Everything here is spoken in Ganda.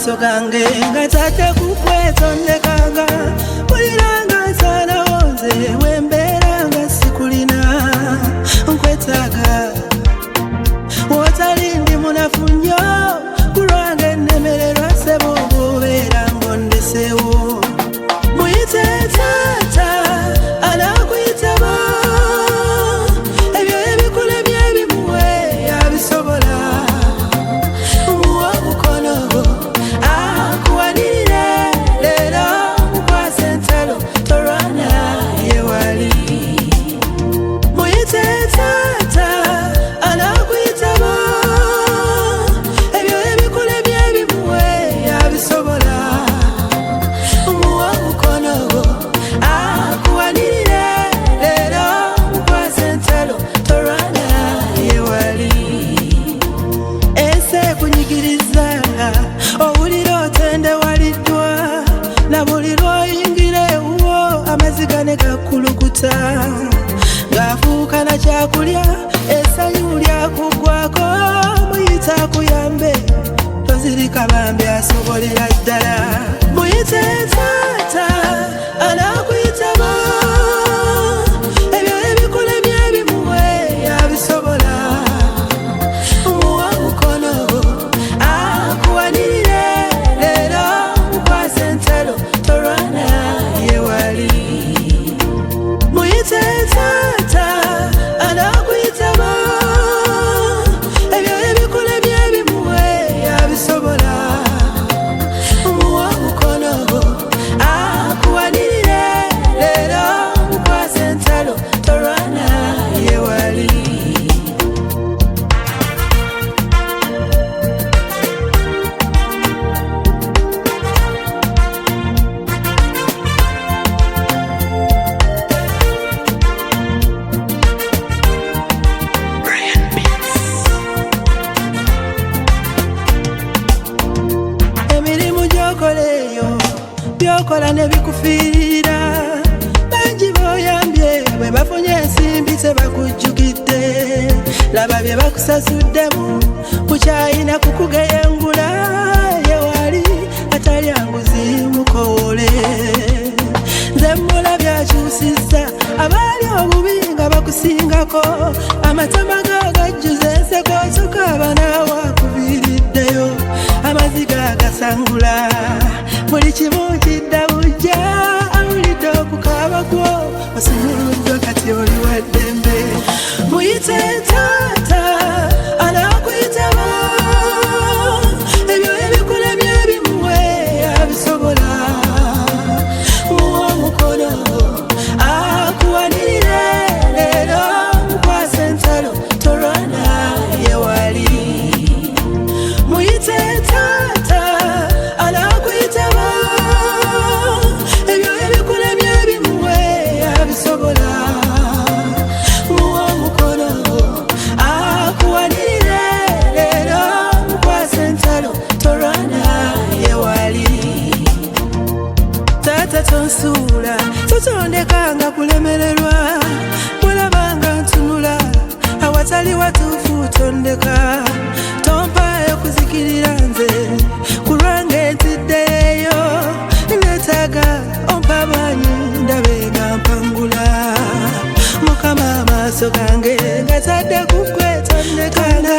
amaaso gange ngatadde kukwetondekanga buliranga nsana wonze wembeera nga sikulina nkwetaaga wotali ndi munafu nnyo kulwange nnemererwa ssebo obeera ngondesewo muyite taata anaakuyitaba ebyo ebikulemye ebimuwe abisobola muwa omukono akuwanirire leero mukwase entalo tolwana yewali muyite taata anaakuyitaba ebyo ebikulemye ebimuwe abisobola muwa omukono akuwanirire leero mukwase entalo tolwana yewali ese kunyigiriza owulira otendewaliddwa na buli lw'oyingira ewuwo amaziga ne gakulukuta ng'afuuka na kyakulya essanyu lyakugwako muyita akuyambe tozirika bambi asobolera ddala muyite taata anaakuyitaba ebyo ebikulemye ebimuwe abisobola muwa omukono akuwanirire leero mukwase entalo tolwana yewali muyite taata anaakuyitaba ebyo ebikulemye ebimuwe abisobola muwa omukono akuwanirire leero mukwase entalo tolwana yewali emirimu gy'okola eyo byokola ne bikufiirira bangi b'oyambye bwe bafunye ensimbi tebakujjukidde laba bye bakusasuddemu bukyayina kukugeyengula yewali atalya nguzi mukowole nze mulabye akyusizza abaali obubi nga bakusingako amatama gagajjuza enseko sokaaba naawe akubiiriddeyo amaziga agasangula buli kimu kidda bujja awulidde okukaaba kwo osumuluddwa kati oli waddembe muyite taata anaakuyitaba ebyo ebikulemye ebimuwe abisobola muwa omukono akuwanirire leero mukwase entalo tolwana yewali muyite taata anaakuyitaba ebyo ebikulemye ebimuwe abisobola muwa omukono akuwanirire leero mukwase entalo tolwana yewali taata tonsuula totondekanga kulemererwa mulabanga ntunula awatali watuufu tondeka tompaayo kuzikirira nze kulwange ntiddeeyo neetaaga ompa amaanyi ndabenga mpangula mukama amaaso gange gatadde kukwetondekanga